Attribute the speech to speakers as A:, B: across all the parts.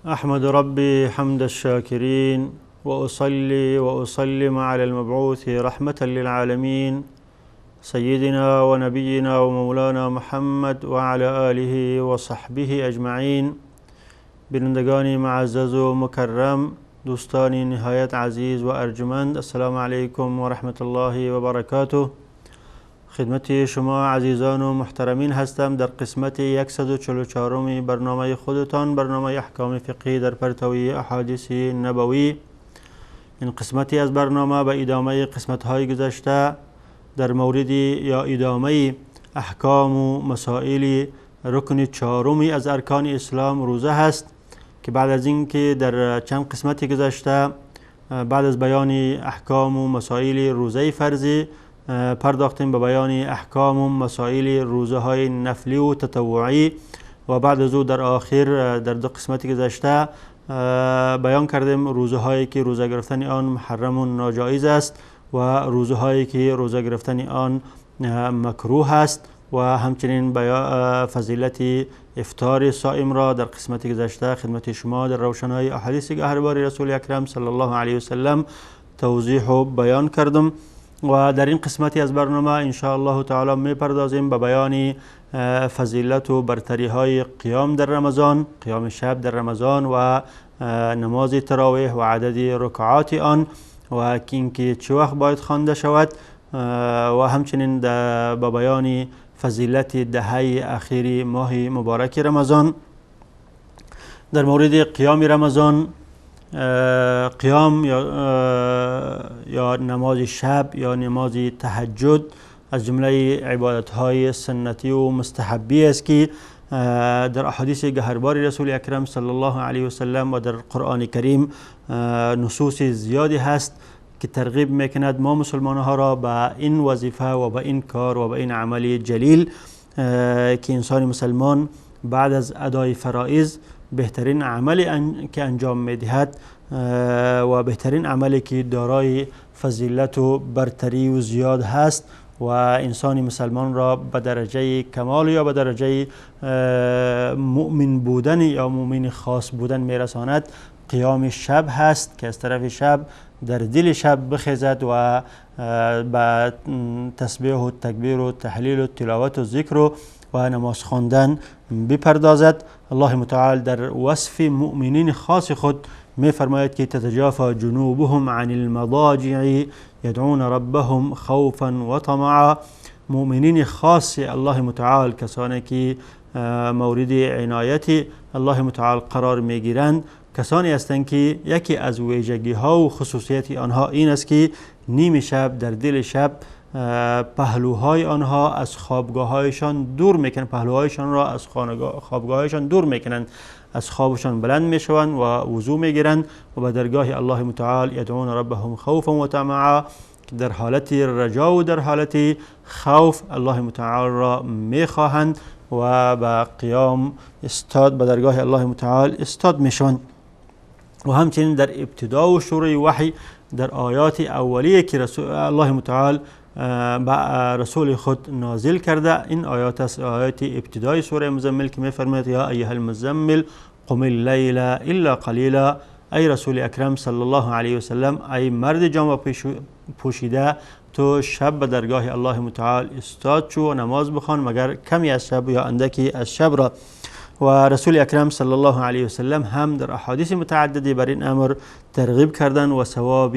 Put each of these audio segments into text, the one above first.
A: أحمد ربي حمد الشاكرين وأصلي وأسلم على المبعوث رحمة للعالمين سيدنا ونبينا ومولانا محمد وعلى آله وصحبه أجمعين. بینندگان معزز و مکرم، دوستان نهایت عزیز و ارجمند، السلام علیکم و رحمت الله و برکاته. خدمت شما عزیزان و محترمین هستم در قسمت 144 برنامه خودتان، برنامه احکام فقهی در پرتوی احادیث نبوی. این قسمتی از برنامه به ادامه قسمت های گذشته در مورد یا ادامه احکام و مسائل رکن چهارمی از ارکان اسلام روزه هست که بعد از اینکه در چند قسمتی گذشته بعد از بیان احکام و مسائل روزه فرضی پرداختیم به بیان احکام و مسائل روزه های نفلی و تطوعی و بعد از او در آخر در دو قسمتی گذشته بیان کردیم روزه هایی که روزه گرفتن آن محرم و ناجایز است و روزه هایی که روزه گرفتن آن مکروه است و همچنین فضیلت افطار صائم را در قسمت گذشته خدمت شما در روشنایی احادیث گهربار رسول اکرم صلی الله علیه و سلم توضیح و بیان کردم و در این قسمتی از برنامه ان شاء الله تعالی می پردازیم به بیان فضیلت و برتری های قیام در رمضان، قیام شب در رمضان و نماز تراویح و عدد رکعات آن و اینکه چه وقت باید خوانده شود و همچنین به بیان فضیلت دهه اخیر ماه مبارک رمضان. در مورد قیام رمضان، قیام یا نماز شب یا نماز تهجد از جمله عبادت های سنتی و مستحبی است که در احادیث گهربار رسول اکرم صلی الله علیه و سلم و در قرآن کریم نصوص زیادی هست که ترغیب میکند ما مسلمان ها را به این وظیفه و به این کار و به این عمل جلیل که انسان مسلمان بعد از ادای فرائض بهترین عملی که انجام میدهد و بهترین عملی که دارای فضیلت و برتری و زیاد هست و انسان مسلمان را به درجه کمال یا به درجه مؤمن بودن یا مؤمن خاص بودن میرساند قیام شب هست که از طرف شب در دل شب بخیزد و با تسبیح و تکبیر و تحلیل و تلاوت و ذکر و نماز خواندن بپردازد. الله متعال در وصف مؤمنین خاص خود می فرماید که تتجافى جنوبهم عن المضاجع يدعون ربهم خوفا و طمعا. مؤمنین خاص الله متعال، کسانی که مورد عنایت الله متعال قرار می گیرند، کسانی هستند که یکی از ویژگی ها و خصوصیت آنها این است که نیم شب در دل شب پهلوهای آنها از خوابگاهایشان دور میکنند، پهلوهایشان را از خوابگاهایشان دور میکنند، از خوابشان بلند میشوند و وضو میگیرند و به درگاه الله متعال یدعون ربهم خوفا و طمعا، در حالت رجا و در حالت خوف الله متعال را میخواهند و به قیام استاد به درگاه الله متعال استاد میشوند. و همچنین در ابتدا و شروع وحی در آیات اولیه که الله متعال با رسول خود نازل کرده، این آیات است آیات ابتدای سوره مزمل که میفرماید یا ایها المزمل قم اللیل الا قلیلا، ای رسول اکرم صلی الله علیه و سلم، ای مرد جامه پوشیده، تو شب به درگاه الله متعال استاد شو و نماز بخوان مگر کمی از شب یا اندکی از شب را. و رسول اکرم صلی الله علیه و سلم هم در احادیث متعددی بر این امر ترغیب کردند و ثواب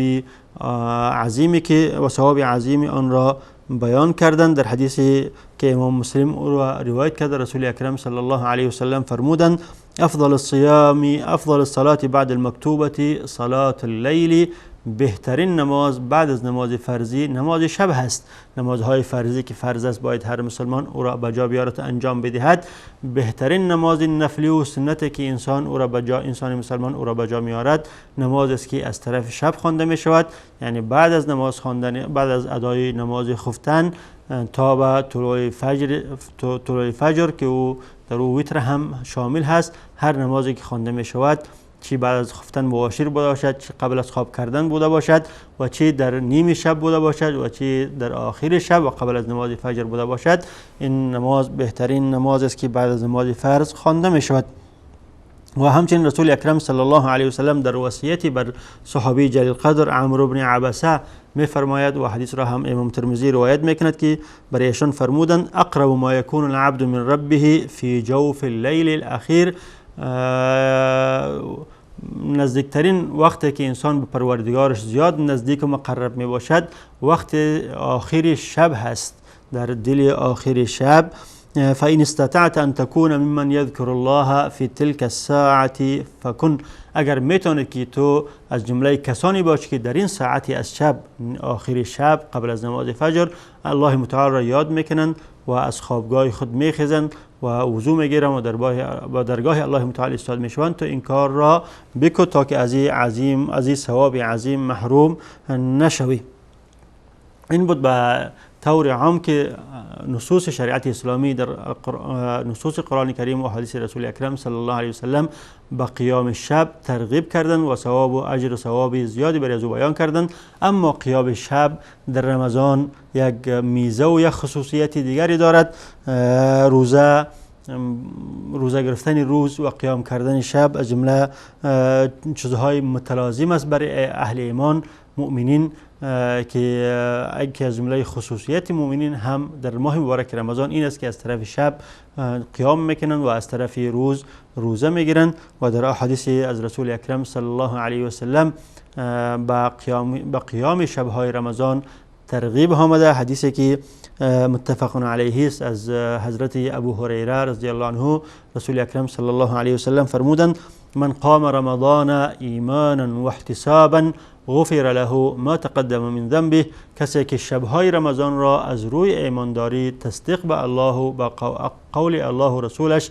A: عظیم آن را بیان کردند. در حدیثی که امام مسلم را روایت کرده رسول اکرم صلی الله علیه و سلم فرمودند افضل الصیام افضل الصلاة بعد المکتوبة صلاة اللیل بهترین نماز بعد از نماز فرضی نماز شب هست. نمازهای فرضی که فرض است باید هر مسلمان او را بجا بیارد و انجام بدهد. بهترین نماز نفلی و سنتی که انسان مسلمان او را بجا میارد نماز است که از طرف شب خوانده می شود، یعنی بعد از نماز خواندن، بعد از ادای نماز خفتن تا به طلوع فجر که او در او وتر هم شامل هست. هر نمازی که خوانده می شود، چی بعد از خفتن مباشر بوده باشد، چی قبل از خواب کردن بوده باشد و چی در نیم شب بوده باشد و چی در آخر شب و قبل از نماز فجر بوده باشد، این نماز بهترین نماز است که بعد از نماز فرض خوانده می شود. و همچنین رسول اکرم صلی الله علیه و سلم در وصیتی بر صحابی جلیل قدر عمرو بن عبسه می فرماید و حدیث را هم امام ترمذی روایت میکند که برای ایشان فرمودند اقرب ما یکون العبد من ربه فی جوف اللیل الاخیر، نزدیکترین وقتی که انسان به پروردگارش زیاد نزدیک و مقرب می باشد وقت آخر شب هست، در دل آخر شب. فإن استطعت أن تكون ممن يذكر الله في تلك الساعة فكن، اگر میتونید که تو از جمله کسانی باشی که در این ساعتی از شب، آخر شب قبل از نماز فجر، الله متعال را یاد میکنند و از خوابگاه خود میخیزند و وضو میگیرند و درگاه الله متعال ایستاد میشوند، تو این کار را بکن تا که از این ثواب عظیم محروم نشوی. این بود به طور عام که نصوص شریعت اسلامی در نصوص قرآن کریم و حدیث رسول اکرم صلی الله علیه وسلم به قیام شب ترغیب کردند و ثواب و اجر و ثواب زیادی برای از او بیان کردند. اما قیام شب در رمضان یک میزه و یک خصوصیت دیگری دارد. روزه گرفتن روز و قیام کردن شب از جمله چیزهای متلازم است برای اهل ایمان مؤمنین، که از جمله خصوصیت مؤمنین هم در ماه مبارک رمضان این است که از طرف شب قیام میکنند و از طرف روز روزه میگیرند. و در احادیث از رسول اکرم صلی الله علیه و سلم به قیام شبهای رمضان ترغیب آمده. حدیثی که متفق علیه است از حضرت ابو هریره رضی الله عنه، رسول اکرم صلی الله علیه و سلم فرمودند من قام رمضان ایمانا و احتسابا غفر له ما تقدم من ذنبه، کسی که شبهای رمضان را از روی ایمانداری، تصدیق به الله و با قول الله و رسولش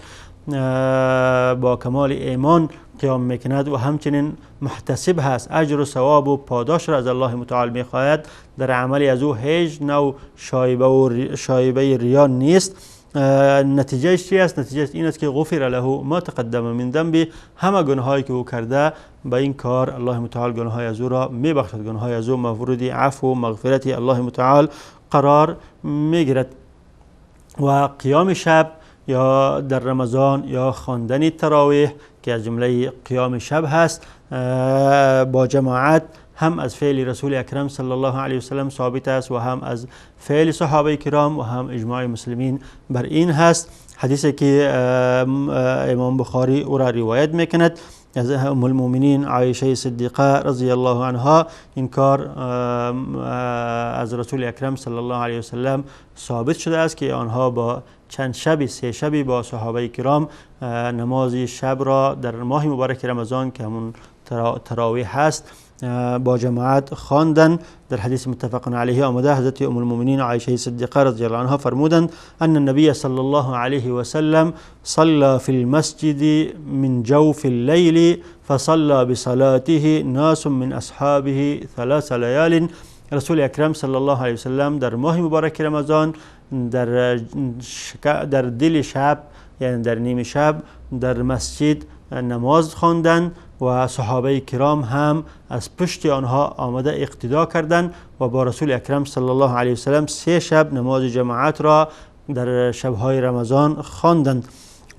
A: با کمال ایمان قیام میکند و همچنین محتسب هست، اجر و ثواب و پاداش را از الله متعال میخواهد، در عملی از او هیچ نوع شایبه ریا نیست، نتیجه چی است؟ نتیجه این است که غفر له ما تقدم من ذنبه، همه گناهایی که او کرده با این کار الله متعال گناههای از او را میبخشد، گناههای از او مورد عفو و مغفرت الله متعال قرار میگیرد. و قیام شب یا در رمضان یا خواندن تراویح که از جمله قیام شب هست با جماعت، هم از فعل رسول اکرم صلی الله علیه و سلم ثابت است و هم از فعل صحابه کرام و هم اجماع مسلمین بر این هست. حدیثی که امام بخاری او را روایت میکند از ام المؤمنین عایشه صدیقه رضی الله عنها، این کار از رسول اکرم صلی الله علیه و سلم ثابت شده است که آنها با چند شبی، 3 شبی با صحابه کرام نماز شب را در ماه مبارک رمضان که همون تراویح هست با جماعت خواندن. در حدیث متفق علیه آمده حضرت ام المؤمنین عایشه صدیقه رضی الله عنها فرمودند ان النبی صلی الله علیه و سلم صلى في المسجد من جوف الليل فصلى بصلاته ناس من اصحابه 3 لیال. رسول اکرم صلی الله علیه و سلم در ماه مبارک رمضان در دل شب، یعنی در نیم شب، در مسجد نماز خواندند و صحابه کرام هم از پشت آنها آمده اقتدا کردند و با رسول اکرم صلی الله علیه و سلم 3 شب نماز جماعت را در شبهای رمضان خواندند.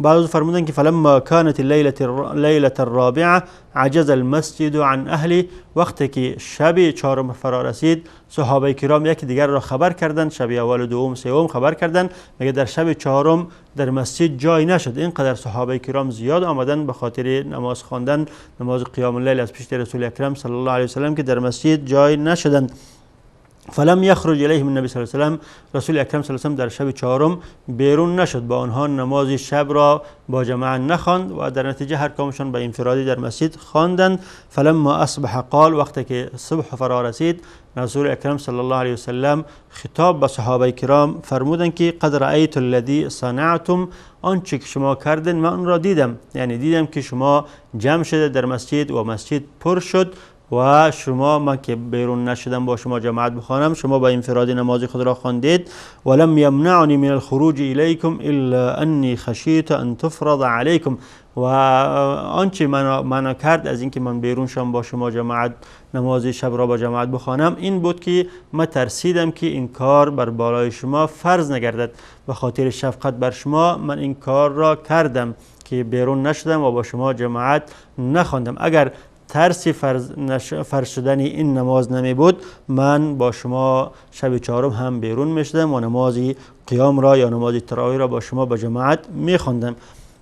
A: بعض فرمودند که فلما كانت لیلة الرابعه عجز المسجد عن اهله، وقتی که شب 4 فرا رسید صحابه کرام یکی دیگر را خبر کردند، شب اول و دوم سوم خبر کردند، مگر در شب 4 در مسجد جای نشد. اینقدر صحابه کرام زیاد آمدند به خاطر نماز خواندن، نماز قیام اللیل از پیش رسول اکرم صلی الله علیه و سلم که در مسجد جای نشدند. فلم یخرج الیهم النبی صلی الله علیه و سلم، رسول اکرم صلی الله علیه و سلم در شب چهارم بیرون نشد، با آنها نماز شب را با جماعت نخواند و در نتیجه هر کامشان به انفرادی در مسجد خواندند. فلما اصبح قال، وقتی که صبح فرا رسید، رسول اکرم صلی الله علیه و سلم خطاب به صحابه کرام فرمودند که قد رأیت الذی صنعتم، آنچه که شما کردین من آن را دیدم، یعنی دیدم که شما جمع شده در مسجد و مسجد پر شد و شما، من که بیرون نشدم با شما جماعت بخوانم، شما با انفرادی نماز خود را خواندید. ولم یمنعنی من الخروج الیکم الا انی خشیت ان تفرض علیکم، و آنچه منو کرد از اینکه من بیرون شم با شما جماعت نماز شب را با جماعت بخوانم این بود که من ترسیدم که این کار بر بالای شما فرض نگردد، به خاطر شفقت بر شما من این کار را کردم که بیرون نشدم و با شما جماعت نخواندم. اگر ترسی فرض شدن این نماز نمی بود، من با شما شب چهارم هم بیرون میشدم و نماز قیام را یا نماز تراویح را با شما با جماعت میخواندم.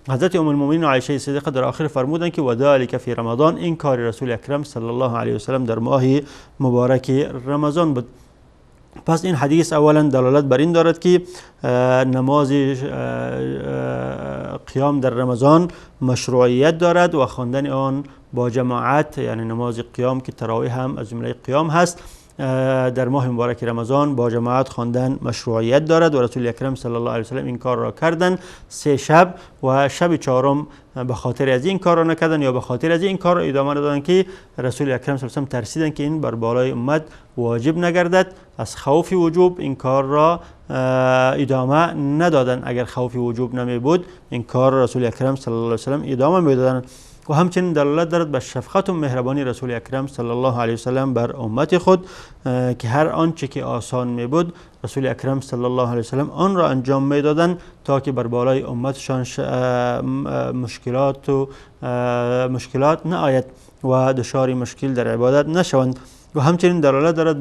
A: حضرت ام المؤمنین عایشه صدیقه در آخر فرمودند که و ذلک فی رمضان، این کار رسول اکرم صلی الله علیه و سلم در ماه مبارک رمضان بود. پس این حدیث اولا دلالت بر این دارد که نماز قیام در رمضان مشروعیت دارد و خواندن آن با جماعت، یعنی نماز قیام که تراویح هم از جمله قیام هست، در ماه مبارک رمضان با جماعت خواندن مشروعیت دارد و رسول اکرم صلی الله علیه و سلم این کار را کردن 3 شب و شب چهارم به خاطر از این کار را نکردن یا به خاطر از این کار را ادامه ندادن که رسول اکرم صلی الله علیه و سلم ترسیدن که این بر بالای امت واجب نگردد، از خوف وجوب این کار را ادامه ندادن. اگر خوف وجوب نمی بود این کار رسول اکرم صلی الله علیه و سلم ادامه میدادن. و همچنین دلالت دارد به شفقت و مهربانی رسول اکرم صلی الله علیه و سلم بر امت خود که هر آنچه که آسان می بود رسول اکرم صلی الله علیه و سلم آن را انجام می دادند تا که بر بالای امتشان مشکلات نآید و دچار مشکل در عبادت نشوند. و همچنین دلالت دارد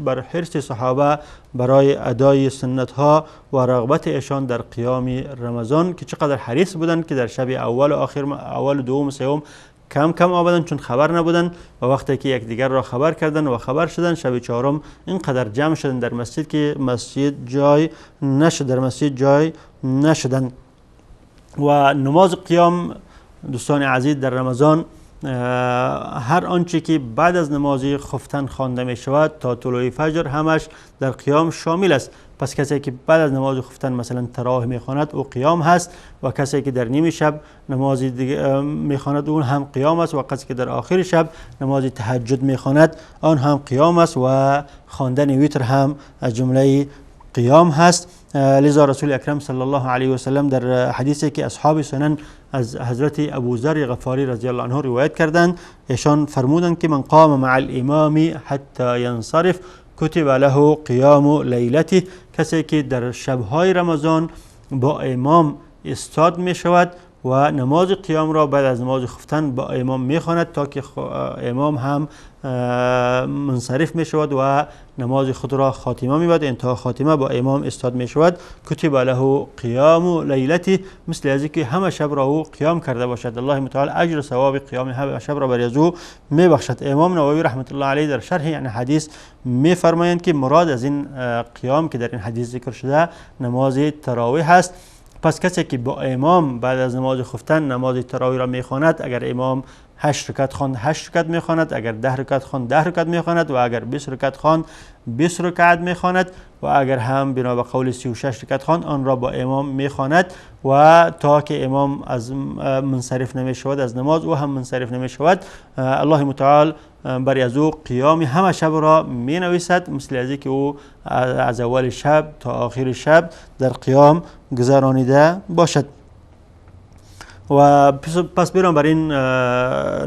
A: بر حرص صحابه برای ادای سنت ها و رغبت ایشان در قیام رمضان که چقدر حریص بودند که در شب اول و آخر، اول و دوم و سوم کم آمدند چون خبر نبودند و وقتی که یکدیگر را خبر کردند و خبر شدند شب چهارم اینقدر جمع شدند در مسجد که در مسجد جای نشدند. و نماز قیام دوستان عزیز در رمضان هر آنچه که بعد از نماز خفتن خوانده می شود تا طلوع فجر همش در قیام شامل است. پس کسی که بعد از نماز خفتن مثلا تراویح می خواند او قیام هست و کسی که در نیم شب نماز می خواند اون هم قیام است و کسی که در آخر شب نماز تهجد می خواند آن هم قیام است و خواندن ویتر هم از جمله قیام هست. لذا رسول اکرم صلی الله علیه و سلم در حدیثی که اصحاب سنن از حضرت ابو ذر غفاری رضی الله عنه روایت کردند، ایشان فرمودند که من قام مع الامام حتی ینصرف کتب له قیام لیلته، کسی که در شبهای رمضان با امام استاد می شود و نماز قیام را بعد از نماز خفتن با امام می خواند تا که امام هم منصرف می شود و نماز خود را خاتمه می بد، انتها خاتمه با امام استاد می شود. کتب له قیام لیلته، مثل از که همه شب را او قیام کرده باشد، الله متعال اجر و ثواب قیام همه شب را بر او می بخشد. امام نووی رحمت الله علیه در شرح این حدیث می فرمایند که مراد از این قیام که در این حدیث ذکر شده نماز تراویح است. پس کسی که با امام بعد از نماز خفتن نماز تراویح را میخواند، اگر امام 8 رکعت خواند 8 رکعت میخواند، اگر 10 رکعت خواند 10 رکعت میخواند و اگر 20 رکعت خواند 20 رکعت میخواند و اگر هم بنا به قول 36 رکعت خواند آن را با امام میخواند و تا که امام از منصرف نمیشود از نماز او هم منصرف نمیشود الله متعال برای از او قیام همه شب را می نویسد، مثل از که او از اول شب تا آخر شب در قیام گذرانیده باشد. و پس برام بر این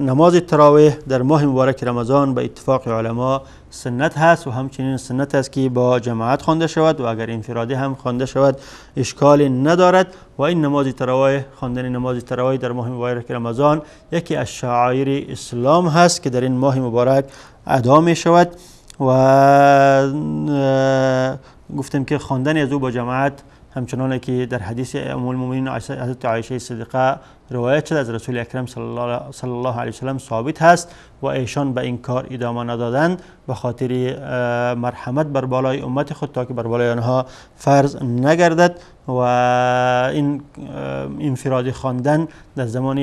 A: نماز تراویح در ماه مبارک رمضان به اتفاق علما سنت هست و همچنین سنت است که با جماعت خوانده شود و اگر انفرادی هم خوانده شود اشکال ندارد. و این نماز تراویح، خواندن نماز تراویح در ماه مبارک رمضان یکی از شعائر اسلام هست که در این ماه مبارک ادا می شود و گفتم که خواندن از او با جماعت همچنان که در حدیث ام المؤمنین حضرت عایشه صدیقه روایت شده از رسول اکرم صلی الله علیه وسلم ثابت هست و ایشان به این کار ادامه ندادند به خاطر مرحمت بر بالای امت خود تا که بر بالای آنها فرض نگردد. و این انفرادی خواندن در زمان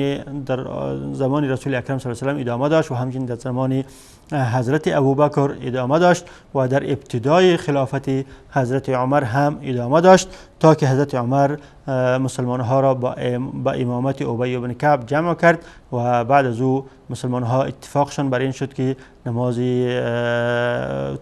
A: رسول اکرم صلی الله علیه وسلم ادامه داشت و همچنین در زمان حضرت ابوبکر ادامه داشت و در ابتدای خلافت حضرت عمر هم ادامه داشت تا که حضرت عمر مسلمان ها را با امامت ابی بن کعب جمع کرد و بعد از او مسلمان ها اتفاقشان بر این شد که نماز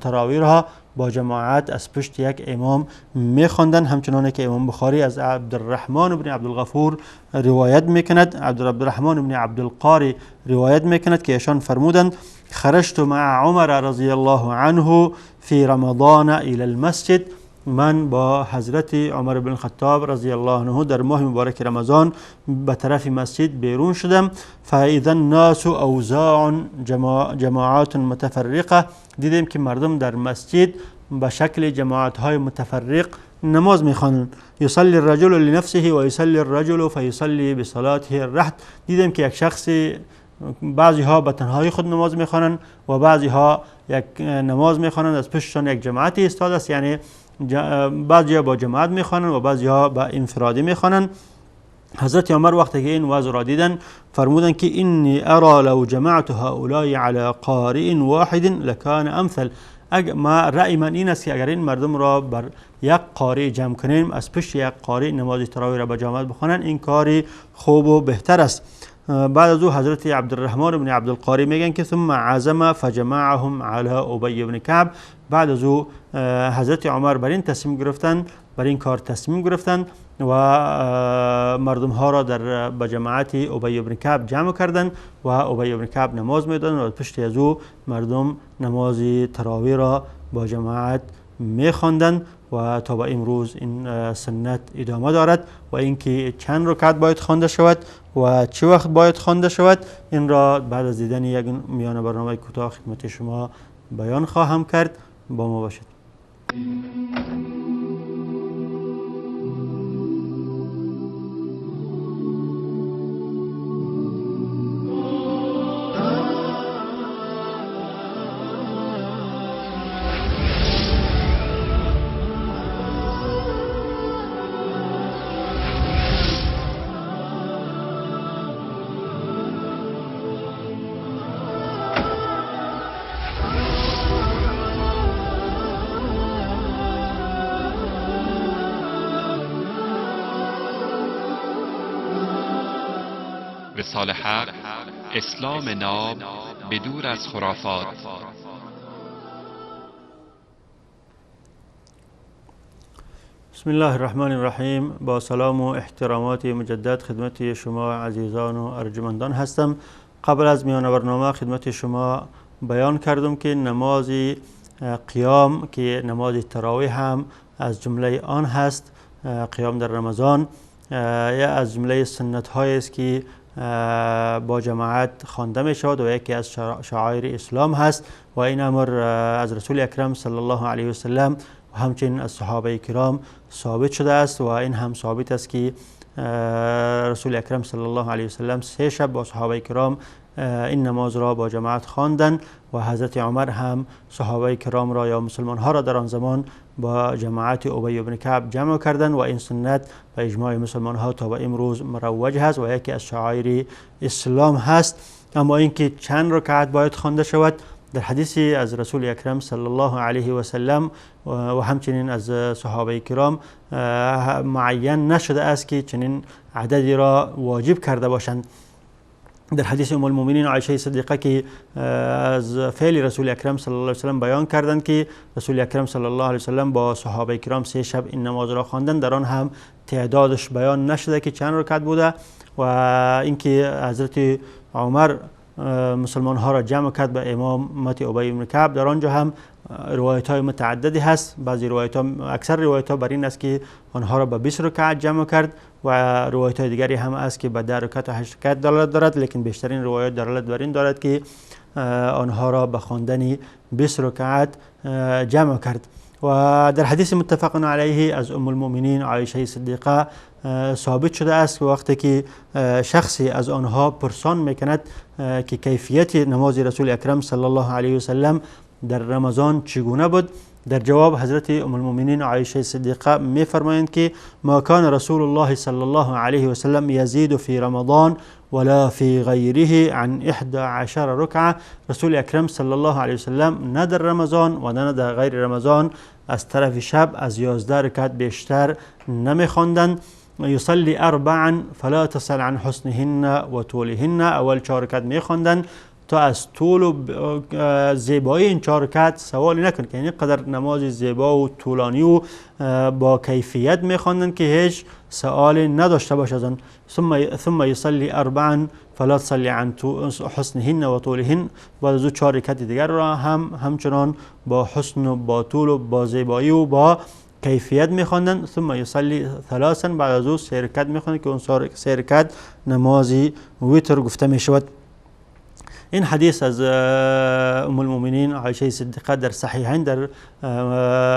A: تراویح را با جماعت از پشت یک امام می‌خواندند. همچنانه که امام بخاری از عبدالرحمن بن عبدالغفور روایت میکند، عبدالرحمن بن عبدالقاری روایت میکند که ایشان فرمودند خرجت مع عمر رضی الله عنه فی رمضان الى المسجد، من با حضرت عمر بن الخطاب رضی الله عنه در ماه مبارک رمضان به طرف مسجد بیرون شدم. فاذا الناس اوزاع جماعات متفرقه، دیدیم که مردم در مسجد به شکل جماعت های متفرق نماز میخوانند. یصلی الرجل لنفسه و یصلی الرجل فیصلی بصلاته الرحت، دیدیم که یک شخص بعضی ها به تنهایی خود نماز میخوانند و بعضی ها یک نماز میخوانند از پشتشان یک جماعتی ایستاده است، یعنی بعضی ها با جماعت میخوانند و بعضی ها با انفرادی میخوانند. حضرت عمر وقتی که این وضع را دیدن فرمودند که اینی ارى لو جمعت هؤلاء على قارئ واحد لکان امثل، رأی من این است که اگر این مردم را بر یک قاری جمع کنیم، از پشت یک قاری نماز تراویح را به جماعت بخوانند، این کاری خوب و بهتر است. بعد از او حضرت عبدالرحمن بن عبدالقاری میگن که ثم عزم فجمعهم على ابی بن کعب، بعد از او حضرت عمر بر این کار تصمیم گرفتند و مردم ها را در به جماعت ابی بن کعب جمع کردند و ابی بن کعب نماز میدادند و پشت از او مردم نماز تراویح را با جماعت میخواندند و تا به امروز این سنت ادامه دارد. و اینکه چند رکعت باید خوانده شود و چه وقت باید خوانده شود، این را بعد از دیدن یک میان برنامه کوتاه خدمت شما بیان خواهم کرد. با ما باشید.
B: رسال حق، اسلام ناب بدور از خرافات.
A: بسم الله الرحمن الرحیم. با سلام و احترامات مجدد خدمت شما عزیزان و ارجمندان هستم. قبل از میان برنامه خدمت شما بیان کردم که نماز قیام که نماز تراویح هم از جمله آن هست، قیام در رمضان یا از جمله سنت هایی است که با جماعت خوانده می شود و یکی از شعائر اسلام هست و این امر از رسول اکرم صلی الله علیه و سلم و همچنین از صحابه کرام ثابت شده است و این هم ثابت است که رسول اکرم صلی الله علیه و سلم 3 شب با صحابه کرام این نماز را با جماعت خواندند و حضرت عمر هم صحابه کرام را یا مسلمان ها را در آن زمان با جماعت ابی بن کعب جمع کردند و این سنت به اجماع مسلمان ها تا به امروز مروج هست و یکی از شعائر اسلام هست. اما اینکه چند رکعت باید خوانده شود، در حدیثی از رسول اکرم صلی الله علیه و سلم و همچنین از صحابه کرام معین نشده است که چنین عددی را واجب کرده باشند. در حدیث ام المؤمنین عایشه صدیقه که از فعل رسول اکرم صلی الله علیه و سلم بیان کردند که رسول اکرم صلی الله علیه و سلم با صحابه کرام 3 شب این نماز را خواندند، در آن هم تعدادش بیان نشده که چند رکعت بوده. و اینکه حضرت عمر مسلمان ها را جمع کرد به امامت ابی بن کعب، در آنجا هم روایت های متعددی هست. بعضی روایت ها، اکثر روایت ها بر این است که آنها را به 20 رکعت جمع کرد و روایت های دیگری هم است که به 10 رکعت و 8 رکعت دلالت دارد، لیکن بیشترین روایت دلالت بر این دارد که آنها را به خواندن 20 رکعت جمع کرد. و در حدیث متفق علیه از ام المؤمنین عایشه صدیقه ثابت شده است که وقتی که شخصی از آنها پرسان میکند که کیفیت نماز رسول اکرم صلی الله علیه و سلم در رمضان چگونه بود، در جواب حضرت ام المؤمنین عایشه صدیقه میفرمایند که ما کان رسول الله صلی الله علیه و سلم یزید فی رمضان ولا فی غیره عن 11 رکعه. رسول اکرم صلی الله علیه و سلم نه در رمضان و نه در غیر رمضان از طرف شب از 11 رکعت بیشتر نمیخواندند. یصلی 4 فلا تسل عن حسنهن و طولهن. اول 4 رکعت میخواندند تا از طول و زیبایی این 4 رکعت سوالی نکن، که یعنی قدر نماز زیبا و طولانی و با کیفیت میخواندن که هیچ سوالی نداشته باشه از آن. ثم یصلی 4 فلا تصلی عن حسنهن و طولهن. بعد از 4 رکعت دیگر را همچنان با حسن و با طول و با زیبایی و با کیفیت میخواندن. ثم یصلی 3. بعد از او 3 رکعت میخواندن که اون 3 رکعت نمازی ویتر گفته میشود. این حدیث از ام المؤمنین عایشه صدیقه در صحیحین، در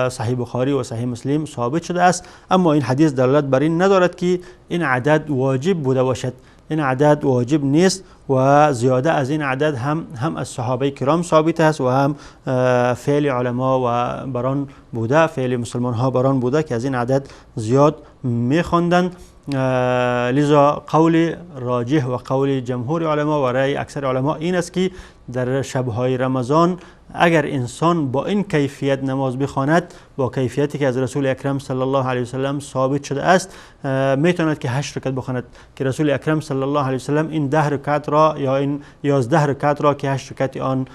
A: صحیح بخاری و صحیح مسلم ثابت شده است. اما این حدیث دلالت بر این ندارد که این عدد واجب بوده باشد. این عدد واجب نیست و زیاده از این عدد هم از صحابه کرام ثابت است و هم فعل علما و بران بوده، فعل مسلمان ها بران بوده که از این عدد زیاد میخواندند. لذا قول راجح و قول جمهور علما و رأی اکثر علما این است که در شبهای رمضان اگر انسان با این کیفیت نماز بخواند، با کیفیتی که از رسول اکرم صلی الله علیه و سلم ثابت شده است، میتواند که 8 رکعت بخواند، که رسول اکرم صلی الله علیه و سلم این 10 رکعت را یا این 11 رکعت را که 8 رکعت آن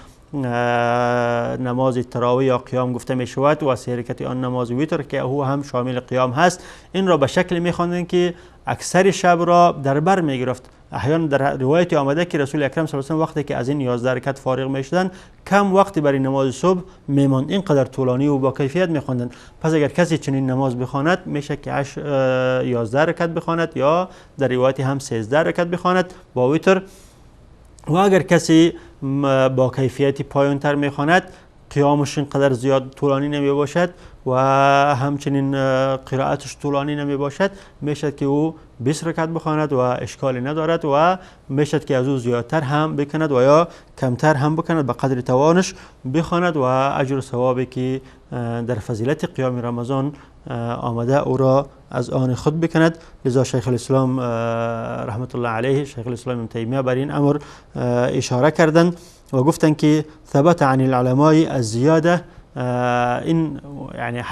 A: نماز تراویح یا قیام گفته می شود و 3 رکعت آن نماز ویتر که او هم شامل قیام هست، این را به شکل می خواندند که اکثر شب را در بر می گرفت. احیانا در روایت آمده که رسول اکرم صلی الله علیه و آله وقتی که از این 11 رکعت فارغ می شدند کم وقتی برای نماز صبح می ماند، اینقدر طولانی و با کیفیت می خواندند. پس اگر کسی چنین نماز بخواند میشه که 11 رکعت بخواند یا در روایت هم 13 رکعت بخواند با ویتر. و اگر کسی با کیفیتی پایانتر میخواند، قیامش اینقدر زیاد طولانی نمی باشد و همچنین قرائتش طولانی نمی باشد، میشد که او 20 رکعت بخواند و اشکالی ندارد و میشد که از او زیادتر هم بکند و یا کمتر هم بکند، به قدر توانش بخواند و اجر و ثوابی که در فضیلت قیام رمضان آمده او را از آن خود بکند. لذا شیخ الاسلام رحمت الله علیه، شیخ الاسلام ابن تیمیه بر این امر اشاره کردند و گفتند که ثبت عن العلماء الزیاده، این یعنی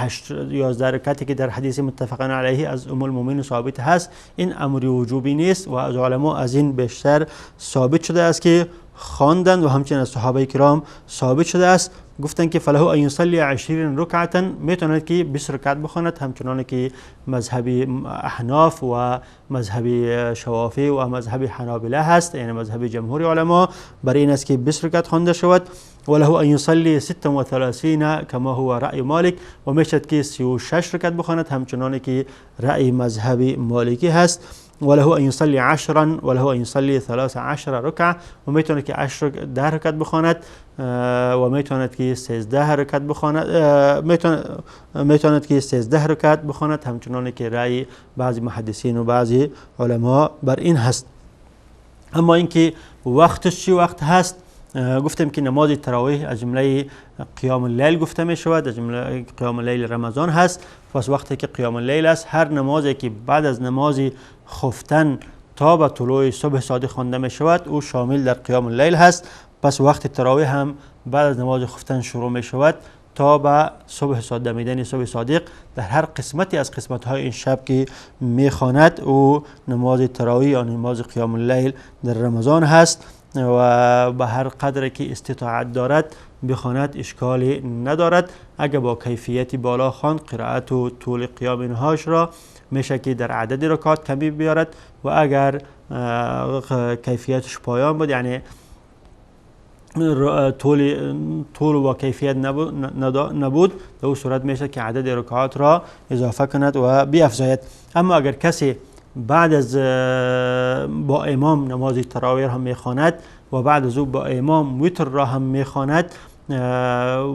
A: 11 رکعتی که در حدیث متفق علیه از ام المؤمنین ثابت هست، این امر وجوبی نیست و از علما از این بیشتر ثابت شده است که خواندند و همچنین از صحابه کرام ثابت شده است. گفتند که فله ان یصلی 20 رکعتا، میتواند که 20 رکعت بخواند، همچنان که مذهب احناف و مذهب شوافی و مذهب حنابله هست، یعنی مذهب جمهور علما بر این است که 20 رکعت خوانده شود. وله ان یصلی 36 کما هو رأی مالک، و میشد که 36 رکعت بخواند، همچنان که رأی مذهب مالکی هست. وله ان یصلی 10 وله ان یصلی 13 رکعه، و میتواند که 10 رکعت بخواند و میتواند که 13 رکعت بخواند، میتواند که 13 رکعت بخواند، همچنان که رأی بعضی محدثین و بعضی علما بر این هست. اما اینکه وقتش چی وقت هست، گفتم که نماز تراویح از جمله قیام اللیل گفته می شود، از جمله قیام اللیل رمضان هست. پس وقتی که قیام اللیل است، هر نمازی که بعد از نماز خفتن تا به طلوع صبح صادق خوانده می شود او شامل در قیام اللیل هست. پس وقت تراویح هم بعد از نماز خفتن شروع می شود تا به صبح صادق، دمیدن صبح صادق. در هر قسمتی از قسمت‌های این شب که می‌خواند او نماز تراویح یا نماز قیام اللیل در رمضان هست و به هر قدر که استطاعت دارد بخواند اشکالی ندارد. اگر با کیفیتی بالا خواند، قرائت و طول قیام اینهاش را میشه که در عدد رکعات کمی بیارد، و اگر کیفیتش پایان بود، یعنی طول و کیفیت نبود، در اون صورت میشه که عدد رکعات را اضافه کند و بیافزاید. اما اگر کسی بعد از با امام نماز تراویح هم میخواند و بعد از او با امام وتر را هم میخواند،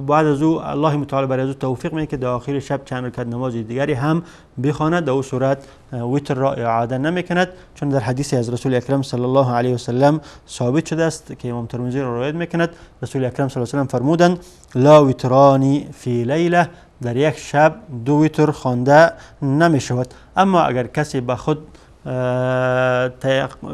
A: بعد از او الله متعال برای او توفیق میده که در آخر شب چند رکعت نماز دیگری هم بخواند. در او صورت وتر را اعاده نمیکند، چون در حدیث از رسول اکرم صلی الله علیه و سلم ثابت شده است که امام ترمذی را روایت میکند. رسول اکرم صلی الله علیه و سلم فرمودند لا وترانی فی لیله، در یک شب دو وتر خوانده نمی شود. اما اگر کسی به خود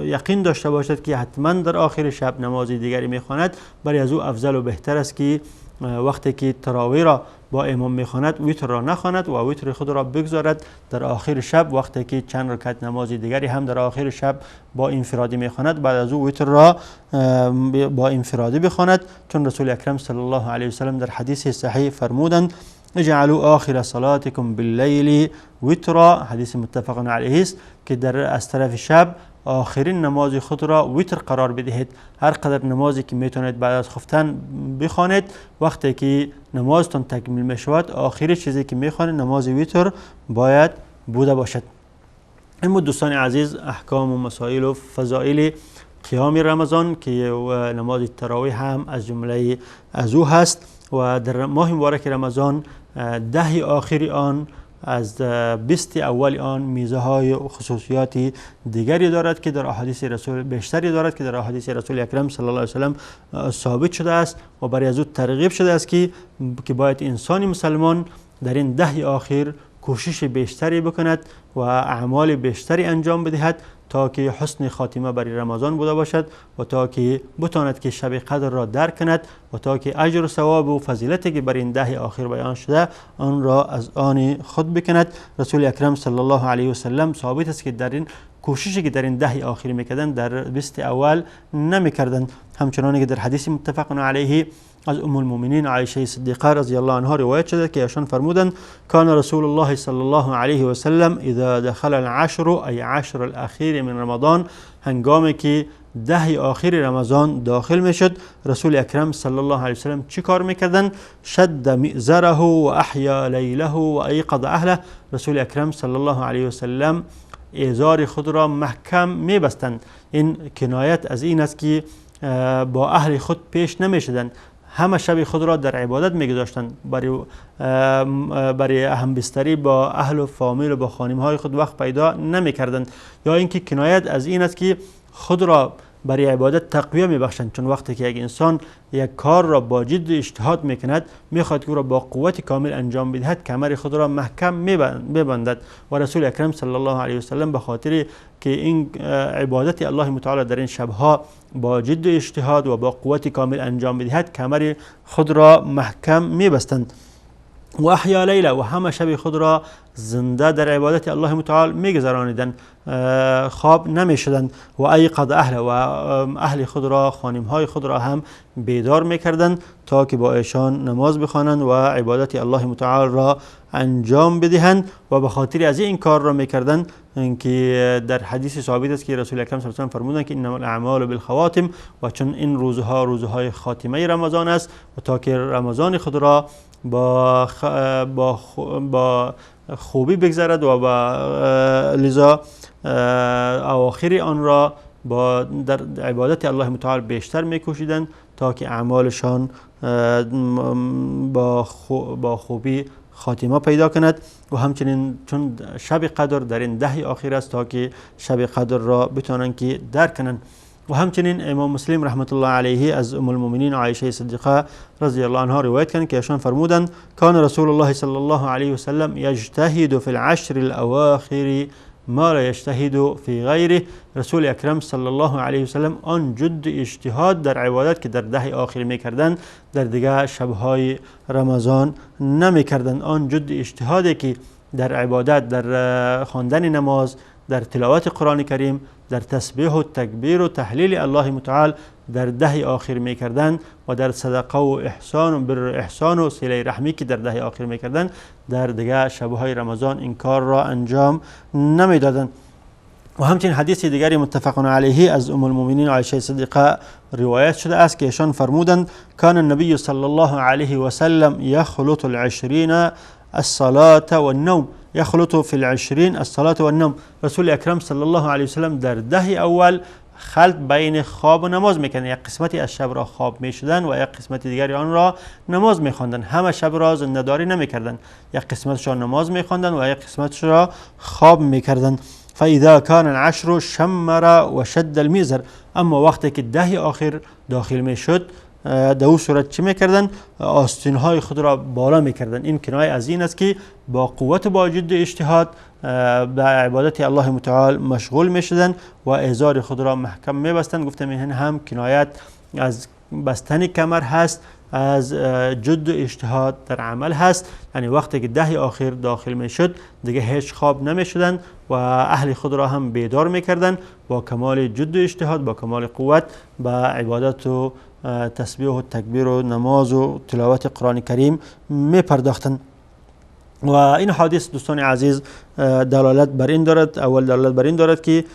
A: یقین داشته باشد که حتما در آخر شب نماز دیگری میخواند، برای از او افضل و بهتر است که وقتی که تراویح را با امام میخواند ویتر را نخواند و ویتر خود را بگذارد در آخر شب، وقتی که چند رکعت نماز دیگری هم در آخر شب با انفرادی میخواند بعد از او ویتر را با انفرادی بخواند، چون رسول اکرم صلی الله علیه و سلم در حدیث صحیح فرمودند اجعلوا آخر صلاتكم باللیل وترا، حدیث متفق علیه است که در از طرف شب آخرین نماز خود را وتر قرار بدهید. هر قدر نمازی که میتونید بعد از خفتن بخوانید، وقتی که نمازتون تکمیل میشود آخری چیزی که میخوانید نماز وتر باید بوده باشد. اما دوستان عزیز، احکام و مسائل و فضائل قیام رمضان که نماز تراویح هم از جمله از او هست و در ماه مبارک رمضان 10 آخر آن از 20 اول آن میزه های و خصوصیات دیگری دارد که در احادیث رسول بیشتری دارد که در احادیث رسول اکرم صلی الله علیه و سلم ثابت شده است و برای از او ترغیب شده است که باید انسان مسلمان در این 10 آخر کوشش بیشتری بکند و اعمال بیشتری انجام بدهد تا که حسن خاتمه برای رمضان بوده باشد و تا که بتواند که شب قدر را درک کند و تا که اجر و ثواب و فضیلتی که برای این 10 آخر بیان شده آن را از آن خود بکند. رسول اکرم صلی الله علیه و سلم ثابت است که در این کوششی که در این 10 آخر میکردند در 20 اول نمیکردند، همچنان که در حدیث متفق علیه از ام المؤمنین عایشه صدیقه رضی الله عنها روایت شده که ایشان فرمودند کان رسول الله صلی الله علیه و سلم اذا دخل العشر ای عشر الاخیر من رمضان، هنگامی که 10 آخر رمضان داخل میشد رسول اکرم صلی الله علیه و سلم چی کار میکردند؟ شد مئزره و احیا لیله و ایقظ اهله، رسول اکرم صلی الله علیه و سلم ازار خود را محکم میبستند. این کنایت از این است که با اهل خود پیش نمیشدند، همه شب خود را در عبادت میگذاشتند، برای همبستری با اهل و فامیل و با خانم های خود وقت پیدا نمیکردند. یا اینکه کنایت از این است که خود را برای عبادت تقویه میبخشند، چون وقتی که یک انسان یک کار را با جد و اجتهاد میکند میخواد که او را با قوت کامل انجام بدهد، کمر خود را محکم میبندد و رسول اکرم صلی الله علیه و سلم به خاطر که این عبادت الله متعال در این شبها با جد و اجتهاد و با قوت کامل انجام بدهد کمر خود را محکم میبستند. و احیا لیله، و همه شب خود را زنده در عبادت الله متعال میگذرانیدند، خواب نمیشدند. و ایقظ اهل، و اهل خود را خانم های خود را هم بیدار میکردند تا که با ایشان نماز بخوانند و عبادت الله متعال را انجام بدهند و به خاطر از این کار را میکردند که در حدیث ثابت است که رسول اکرم صلی الله علیه و آله فرمودند که انما الاعمال بالخواتم، و چون این روزها روزهای خاتمه رمضان است و تا که رمضان خود را با خوبی بگذرد و لذا اواخر آن را در عبادت الله متعال بیشتر میکوشیدند تا که اعمالشان با خوبی خاتمه پیدا کند. و همچنین چون شب قدر در این 10 آخر است تا که شب قدر را بتوانند که درک کنند. و همچنین امام مسلم رحمت الله علیه از ام المؤمنین عایشه صدیقه رضی الله عنها روایت کردند که ایشان فرمودند کان رسول الله صلی الله علیه و سلم یجتهد فی العشر الاواخر ما لا یجتهد فی غیره، رسول اکرم صلی الله علیه و سلم آن جد اجتهاد در عبادت که در 10 آخر میکردند در دیگه شبهای رمضان نمیکردند. آن جد اجتهادی که در عبادت، در خواندن نماز، در تلاوت قرآن کریم، در تسبیح و تکبیر و تحلیل الله متعال در 10 آخر میکردند و در صدقه و احسان و بر احسان و صله رحمی که در 10 آخر میکردند در دیگه شبهای رمضان این کار را انجام نمیدادند. و همچنین حدیث دیگری متفق علیه از ام المؤمنین عایشه صدیقه روایت شده است که ایشان فرمودند کان النبی صلی الله علیه و سلم یخلط العشرین الصلاة والنوم، یخلط فی العشرین الصلاة والنوم، رسول اکرم صلی الله علیه و سلم در 10 اول خلط بین خواب و نماز میکنن. یک قسمتی از شب را خواب میشدن و یک قسمت دیگری آن را نماز میخواندن. همه شب را زنده‌داری نمیکردن، یک قسمتش را نماز میخواندن و یک قسمتش را خواب میکردن. فاذا كان العشر شمر و شد المئزر. اما وقتی که 10 آخر داخل میشد، در او صورت چی میکردن؟ آستینهای خود را بالا میکردن. این کنایه از این است که با قوت با جد اجتهاد به عبادت الله متعال مشغول میشدن و ازار خود را محکم میبستن. گفتم این هم کنایت از بستن کمر هست، از جد و اجتهاد در عمل هست. یعنی وقتی که 10 آخر داخل میشد دیگه هیچ خواب نمیشدن و اهل خود را هم بیدار میکردن، با کمال جد و اجتهاد، با کمال قوت به عبادت و تسبیح و تکبیر و نماز و تلاوت قرآن کریم می پرداختند. و این حدیث دوستان عزیز دلالت بر این دارد، اول دلالت بر این دارد که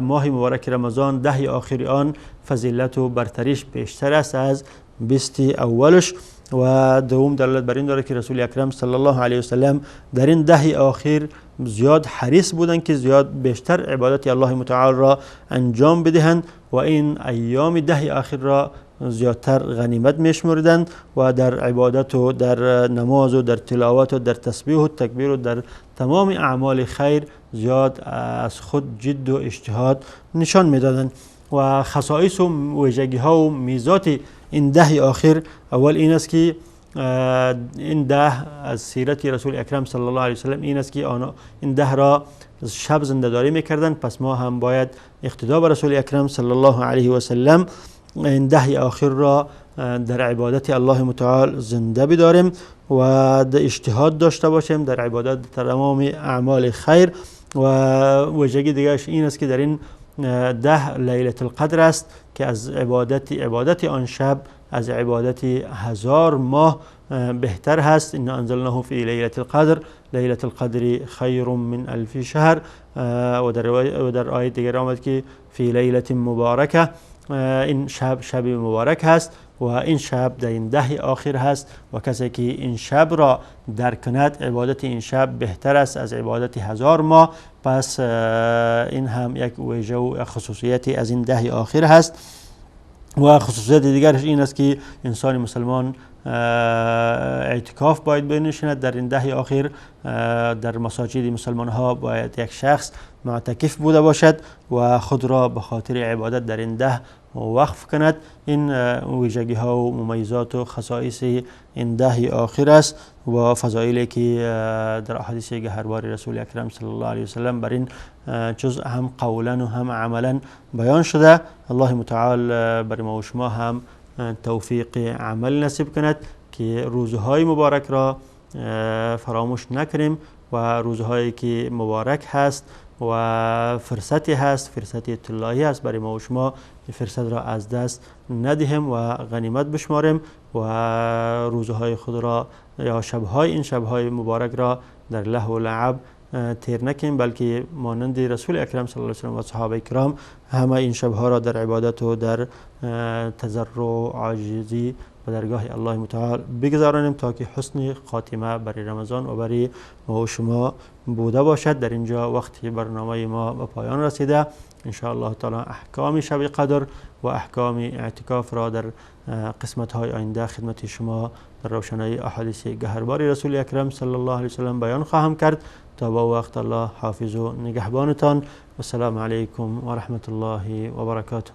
A: ماه مبارک رمضان 10 آخر آن فضیلت و برتریش بیشتر است از 20 اولش. و دوم دلالت بر این دارد که رسول اکرم صلی الله علیه و سلم در این 10 آخر زیاد حریص بودند که زیاد بیشتر عبادت الله متعال را انجام بدهند و این ایام 10 آخر را زیادتر غنیمت میشمردند و در عبادت و در نماز و در تلاوت و در تسبیح و تکبیر و در تمام اعمال خیر زیاد از خود جد و اجتهاد نشان میدادند. و خصائص و ویژگی ها و میزات این 10 آخر، اول این است که این 10 از سیرت رسول اکرم صلی الله علیه و سلم این است که این 10 را شب زنده داری میکردن. پس ما هم باید اقتدا به رسول اکرم صلی الله علیه و سلم این 10 آخر را در عبادت الله متعال زنده بداریم و در اجتهاد داشته باشیم در عبادت تمام اعمال خیر. و ویژگی دیگرش این است که در این 10 لیلة القدر است که از عبادت آن شب از عبادت 1000 ماه بهتر هست. ان انزلناه فی لیلة القدر، لیلة القدر خیر من 1000 شهر. و در آیه دیگر آمد که فی لیلة مبارکه، این شب مبارک هست و این شب در این 10 آخر هست و کسی که این شب را درک کند عبادت این شب بهتر است از عبادت 1000 ماه. پس این هم یک ویژه و خصوصیتی از این 10 آخر هست. و خصوصیت دیگرش این است که انسان مسلمان اعتکاف باید بنشیند در این 10 آخر. در مساجد مسلمان ها باید یک شخص معتکف بوده باشد و خود را به خاطر عبادت در این 10 وقف کند. این ویژگی ها و ممیزات و خصائص این 10 آخر است و فضایلی که در احادیث گهربار رسول اکرم صلی الله علیه و سلم بر این جزء هم قولا و هم عملا بیان شده. الله متعال بر ما و شما هم توفیق عمل نصیب کند که روزهای مبارک را فراموش نکنیم و روزهایی که مبارک هست و فرصتی هست، فرصتی طلایی هست برای ما و شما، این فرصت را از دست ندهیم و غنیمت بشماریم و روزهای خود را یا این شبهای مبارک را در لهو و لعب تیر نکنیم، بلکه مانند رسول اکرم صلی الله علیه و سلم و صحابه کرام همه این شبها را در عبادت و در تضرع و عاجزی به درگاه الله متعال بگذارانیم تا که حسن خاتمه برای رمضان و برای ما و شما بوده باشد. در اینجا وقتی برنامه ما به پایان رسیده، ان شاء الله تعالی احکام شب قدر و احکام اعتکاف را در قسمت های آینده خدمت شما در روشنایی احادیث گهربار رسول اکرم صلی الله علیه و سلم بیان خواهم کرد. تا با وقت الله حافظ و نگهبانتان. و السلام علیکم و رحمت الله و برکاته.